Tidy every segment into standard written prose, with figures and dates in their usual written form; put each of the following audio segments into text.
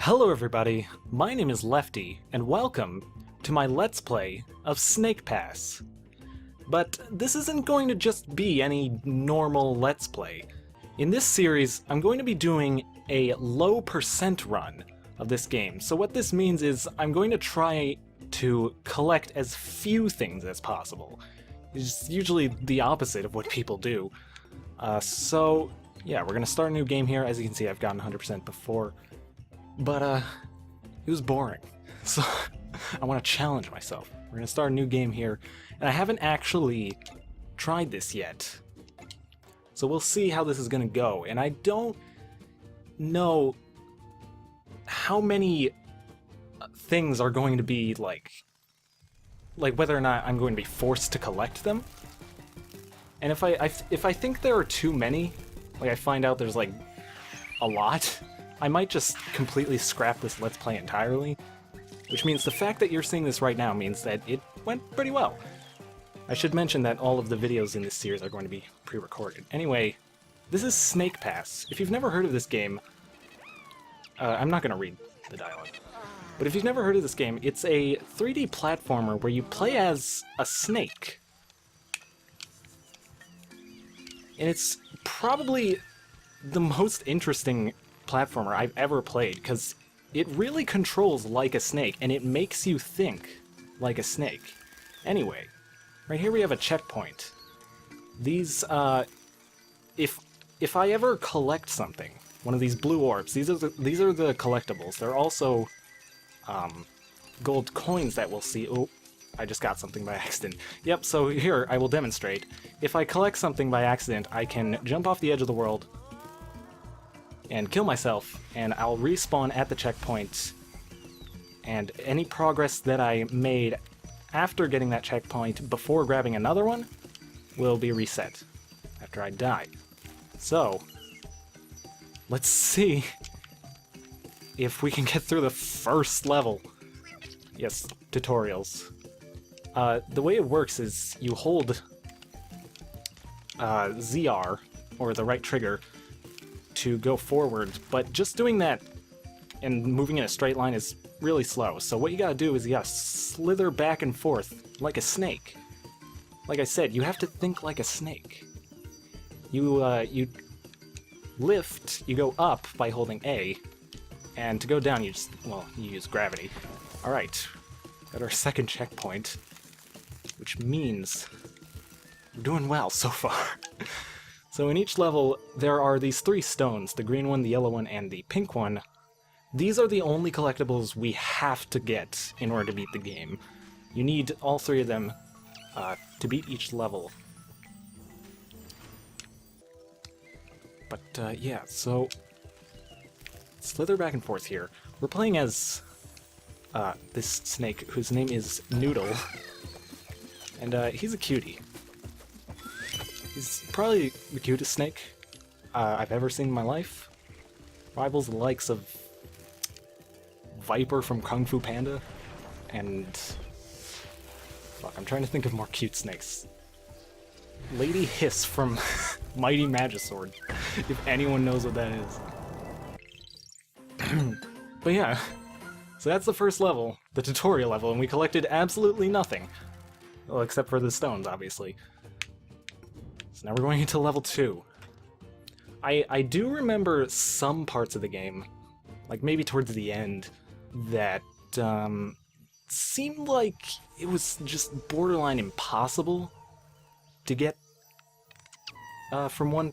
Hello everybody, my name is Lefty, and welcome to my Let's Play of Snake Pass. But this isn't going to just be any normal Let's Play. In this series, I'm going to be doing a low percent run of this game. So what this means is I'm going to try to collect as few things as possible. It's usually the opposite of what people do. So yeah, we're going to start a new game here. As you can see, I've gotten 100% before. But, it was boring, so I want to challenge myself. We're going to start a new game here, and I haven't actually tried this yet. So we'll see how this is going to go, and I don't know how many things are going to be, like whether or not I'm going to be forced to collect them. And if I think there are too many, like I find out there's, like, a lot, I might just completely scrap this Let's Play entirely, which means the fact that you're seeing this right now means that it went pretty well. I should mention that all of the videos in this series are going to be pre-recorded. Anyway, this is Snake Pass. If you've never heard of this game, I'm not going to read the dialogue, but if you've never heard of this game, it's a 3D platformer where you play as a snake. And it's probably the most interesting platformer I've ever played, because it really controls like a snake, and it makes you think like a snake. Anyway, right here we have a checkpoint. These, if I ever collect something, one of these blue orbs, these are the collectibles. They're also, gold coins that we'll see. Oh, I just got something by accident. Yep, so here, I will demonstrate. If I collect something by accident, I can jump off the edge of the world and kill myself, and I'll respawn at the checkpoint, and any progress that I made after getting that checkpoint before grabbing another one will be reset after I die. So, let's see if we can get through the first level. Yes, tutorials. The way it works is you hold ZR, or the right trigger, to go forward, but just doing that and moving in a straight line is really slow. So what you gotta do is you gotta slither back and forth like a snake. Like I said, you have to think like a snake. You lift, you go up by holding A, and to go down you you use gravity. Alright, got our second checkpoint, which means we're doing well so far. So in each level, there are these three stones, the green one, the yellow one, and the pink one. These are the only collectibles we have to get in order to beat the game. You need all three of them to beat each level. But yeah, so slither back and forth here. We're playing as this snake whose name is Noodle, and he's a cutie. He's probably the cutest snake I've ever seen in my life. Rivals the likes of Viper from Kung Fu Panda, and fuck, I'm trying to think of more cute snakes. Lady Hiss from Mighty Magisword, if anyone knows what that is. But yeah, so that's the first level, the tutorial level, and we collected absolutely nothing. Well, except for the stones, obviously. So now we're going into level 2. I do remember some parts of the game, like maybe towards the end, that seemed like it was just borderline impossible to get from one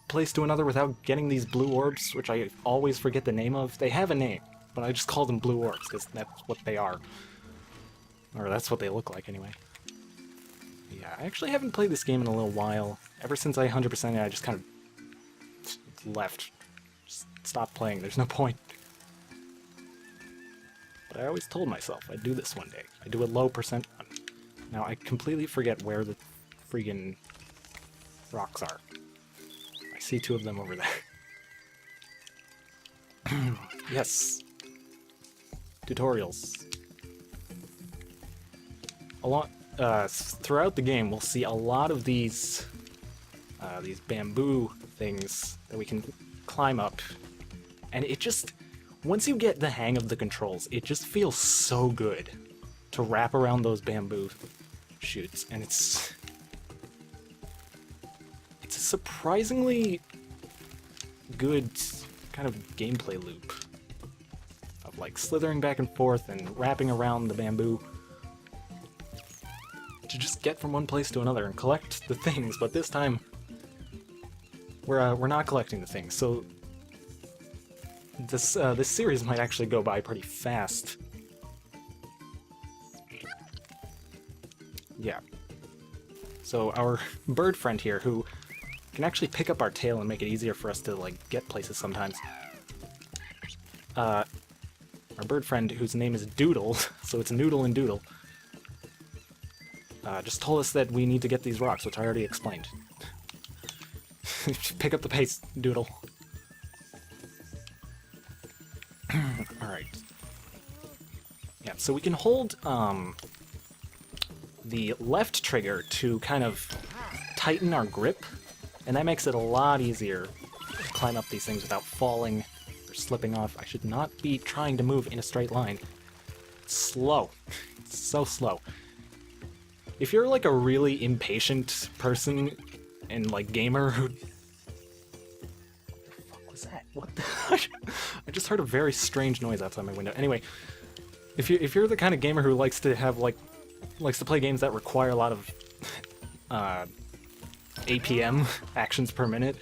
place to another without getting these blue orbs, which I always forget the name of. They have a name, but I just call them blue orbs because that's what they are. Or that's what they look like anyway. Yeah, I actually haven't played this game in a little while. Ever since I 100%ed it, I just kind of left. Just stopped playing, there's no point. But I always told myself I'd do this one day. I'd do a low percent run. Now I completely forget where the friggin' rocks are. I see two of them over there. Yes. Tutorials. Throughout the game, we'll see a lot of these bamboo things that we can climb up, and it just once you get the hang of the controls, it just feels so good to wrap around those bamboo shoots, and it's a surprisingly good kind of gameplay loop of like slithering back and forth and wrapping around the bamboo to just get from one place to another and collect the things, but this time we're not collecting the things, so this series might actually go by pretty fast. Yeah. So our bird friend here, who can actually pick up our tail and make it easier for us to like get places sometimes. Our bird friend, whose name is Doodle, so it's Noodle and Doodle, just told us that we need to get these rocks, which I already explained. Pick up the pace, Doodle. Alright. Yeah, so we can hold the left trigger to kind of tighten our grip, and that makes it a lot easier to climb up these things without falling or slipping off. I should not be trying to move in a straight line. It's slow. It's so slow. If you're like a really impatient person and like gamer who... What the I just heard a very strange noise outside my window. Anyway, if you're the kind of gamer who likes to play games that require a lot of APM, actions per minute,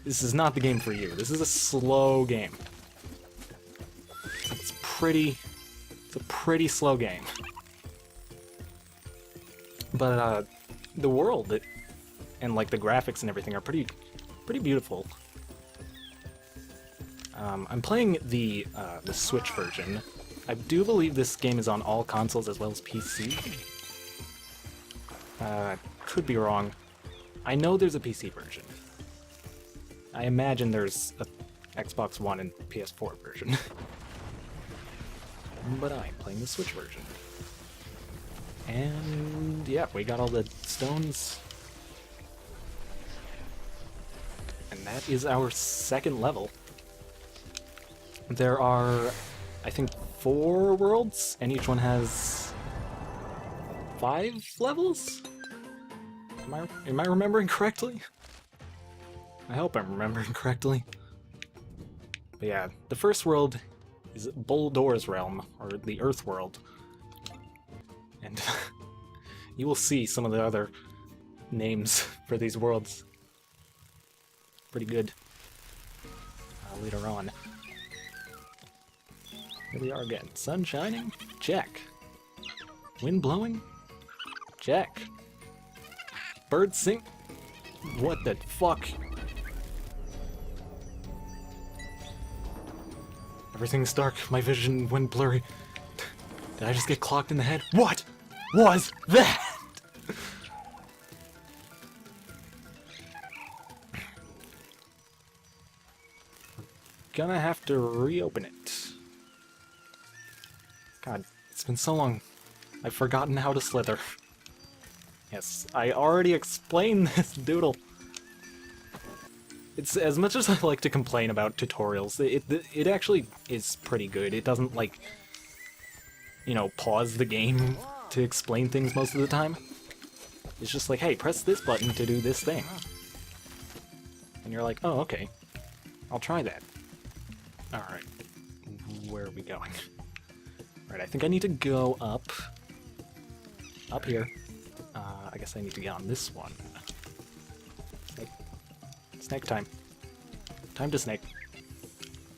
this is not the game for you. This is a slow game. It's a pretty slow game. But the world and like the graphics and everything are pretty beautiful. I'm playing the Switch version. I do believe this game is on all consoles as well as PC. Could be wrong. I know there's a PC version. I imagine there's a Xbox One and PS4 version. But I'm playing the Switch version. And yeah, we got all the stones. And that is our second level. There are, I think, 4 worlds, and each one has 5 levels? Am I remembering correctly? I hope I'm remembering correctly. But yeah, the first world is Buldor's Realm, or the Earth World. And you will see some of the other names for these worlds. Pretty good. Later on. Here we are again. Sun shining? Check. Wind blowing? Check. Birds sing? What the fuck? Everything's dark. My vision went blurry. Did I just get clocked in the head? What was that? Gonna have to reopen it. God, it's been so long. I've forgotten how to slither. Yes, I already explained this, Doodle. It's as much as I like to complain about tutorials, it actually is pretty good. It doesn't, like, you know, pause the game to explain things most of the time. It's just like, hey, press this button to do this thing. And you're like, oh, okay. I'll try that. Alright. Where are we going? Alright, I think I need to go up here. I guess I need to get on this one. Snake. Snake time. Time to snake.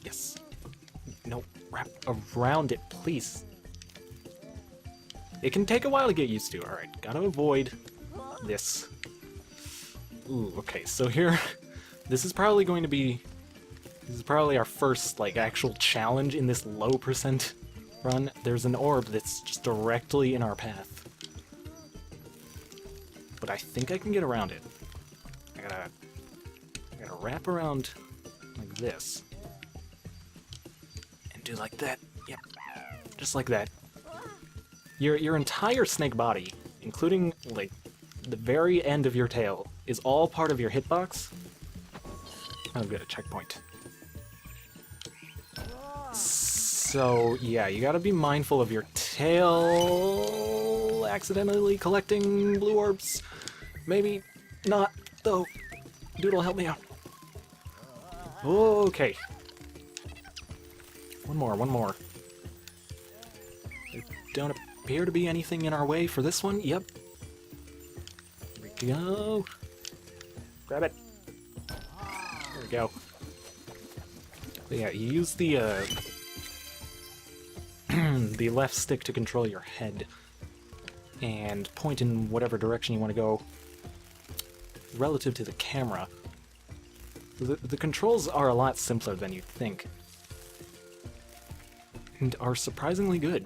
Yes. No, wrap around it, please. It can take a while to get used to. Alright, gotta avoid this. Ooh, okay, so here... This is probably going to be... This is probably our first, like, actual challenge in this low percent run. There's an orb that's just directly in our path. But I think I can get around it. I gotta wrap around like this. And do like that. Yep. Just like that. Your entire snake body, including, like, the very end of your tail, is all part of your hitbox. Oh, good, a checkpoint. So, yeah, you gotta be mindful of your tail accidentally collecting blue orbs. Maybe not, though. Doodle, help me out. Okay. One more. There don't appear to be anything in our way for this one. Yep. Here we go. Grab it. There we go. But yeah, you use the the left stick to control your head and point in whatever direction you want to go relative to the camera. The controls are a lot simpler than you'd think and are surprisingly good.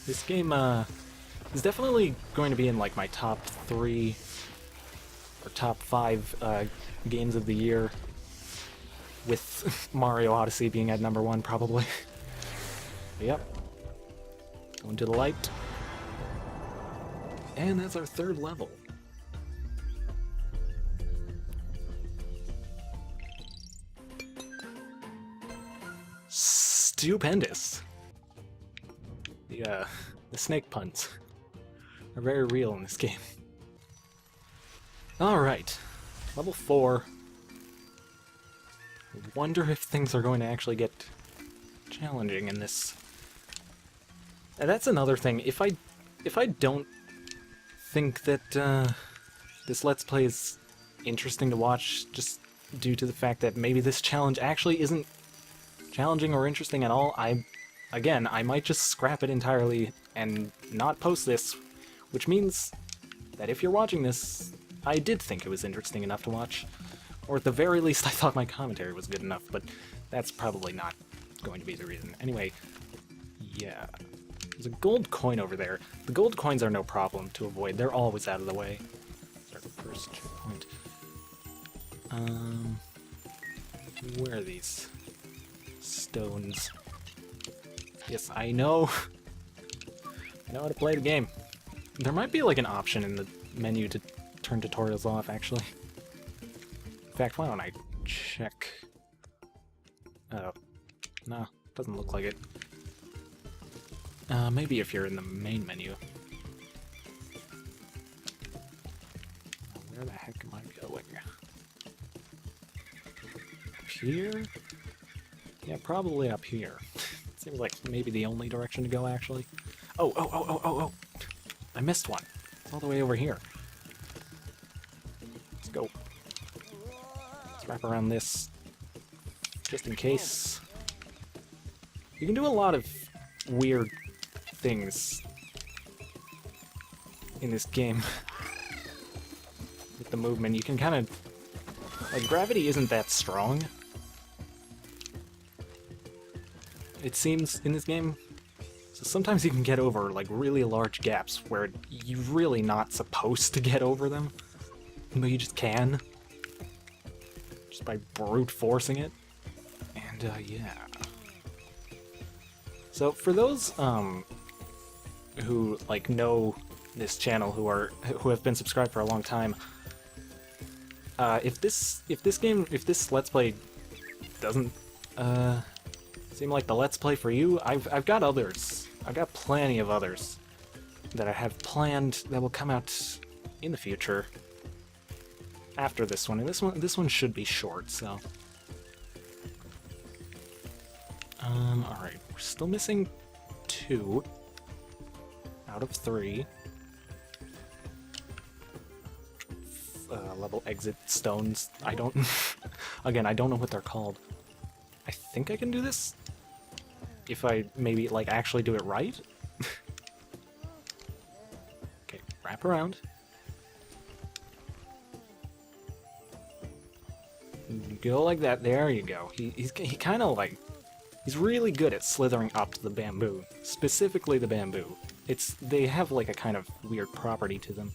This game is definitely going to be in like my top 3 or top 5 games of the year, with Mario Odyssey being at number 1 probably. Yep. Going to the light. And that's our 3rd level. Stupendous. The snake puns are very real in this game. Alright. Level 4. I wonder if things are going to actually get challenging in this. And that's another thing. If I don't think that this Let's Play is interesting to watch, just due to the fact that maybe this challenge actually isn't challenging or interesting at all, I might just scrap it entirely and not post this, which means that if you're watching this, I did think it was interesting enough to watch. Or at the very least, I thought my commentary was good enough, but that's probably not going to be the reason. Anyway, yeah. There's a gold coin over there. The gold coins are no problem to avoid. They're always out of the way. Start the first checkpoint. Where are these stones? Yes, I know. I know how to play the game. There might be like an option in the menu to turn tutorials off, actually. In fact, why don't I check? Oh, no, doesn't look like it. Maybe if you're in the main menu. Where the heck am I going? Up here? Yeah, probably up here. Seems like maybe the only direction to go, actually. Oh! I missed one. It's all the way over here. Let's go. Let's wrap around this, just in case. You can do a lot of weird things in this game with the movement. You can kind of... like, gravity isn't that strong, it seems, in this game. So sometimes you can get over, like, really large gaps where you're really not supposed to get over them, but you just can. Just by brute forcing it. And, yeah. So, for those, who, like, know this channel, who have been subscribed for a long time, if this Let's Play doesn't, seem like the Let's Play for you, I've got others. I've got plenty of others that I have planned that will come out in the future after this one. And this one should be short, so. Alright, we're still missing 2 out of 3. Level exit stones. I don't... Again, I don't know what they're called. I think I can do this? If I maybe, like, actually do it right? Okay, wrap around. Go like that, there you go. He kind of, like... He's really good at slithering up the bamboo. Specifically the bamboo. They have, like, a kind of weird property to them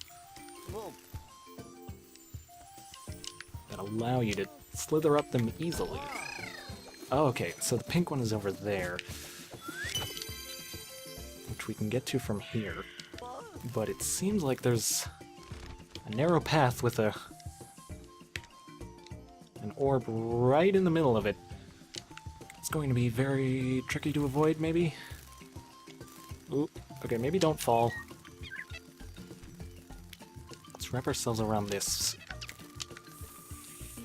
that allow you to slither up them easily. Oh, okay, so the pink one is over there, which we can get to from here, but it seems like there's a narrow path with an orb right in the middle of it. Let's going to be very tricky to avoid, maybe? Ooh, okay, maybe don't fall. Let's wrap ourselves around this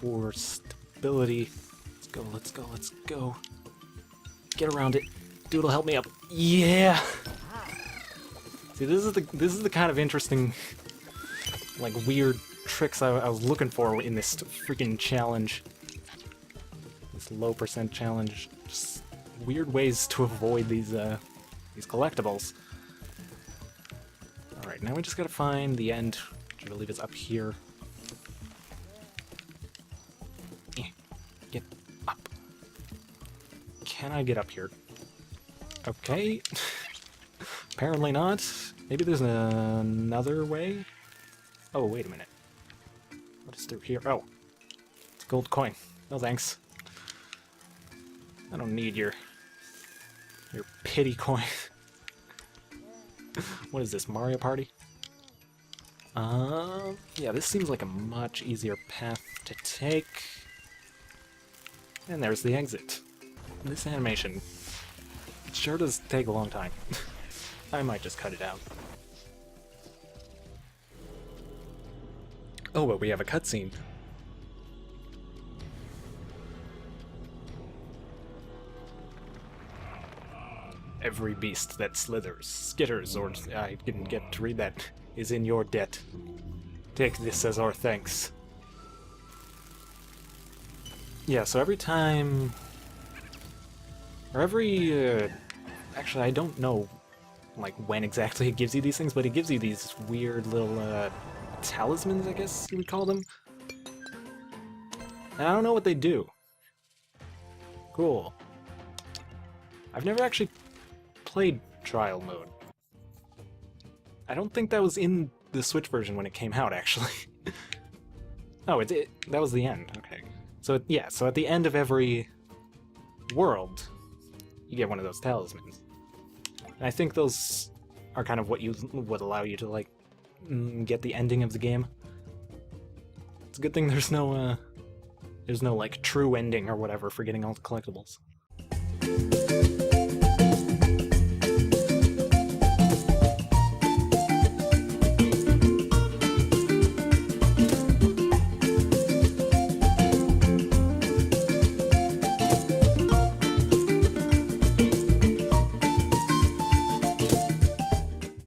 for stability. Let's go, let's go, let's go. Get around it. Doodle, help me up. Yeah! See, this is the kind of interesting, like, weird tricks I was looking for in this freaking challenge. This low percent challenge. Just weird ways to avoid these collectibles. Alright, now we just gotta find the end, which I believe is up here. Get up. Can I get up here? Okay. Apparently not. Maybe there's another way? Oh, wait a minute. What is through here? Oh. It's a gold coin. No thanks. I don't need your pity coin. What is this, Mario Party? Yeah, this seems like a much easier path to take. And there's the exit. This animation sure does take a long time. I might just cut it out. Oh, but we have a cutscene. Every beast that slithers, skitters, or I didn't get to read that, is in your debt. Take this as our thanks. Yeah, so every time... Or every... actually, I don't know, like, when exactly it gives you these things, but it gives you these weird little, talismans, I guess you would call them. And I don't know what they do. Cool. I've never actually played trial mode. I don't think that was in the Switch version when it came out, actually. Oh, that was the end. Okay. So, yeah, so at the end of every world, you get one of those talismans. And I think those are kind of what would allow you to, like, get the ending of the game. It's a good thing there's no, like, true ending or whatever for getting all the collectibles.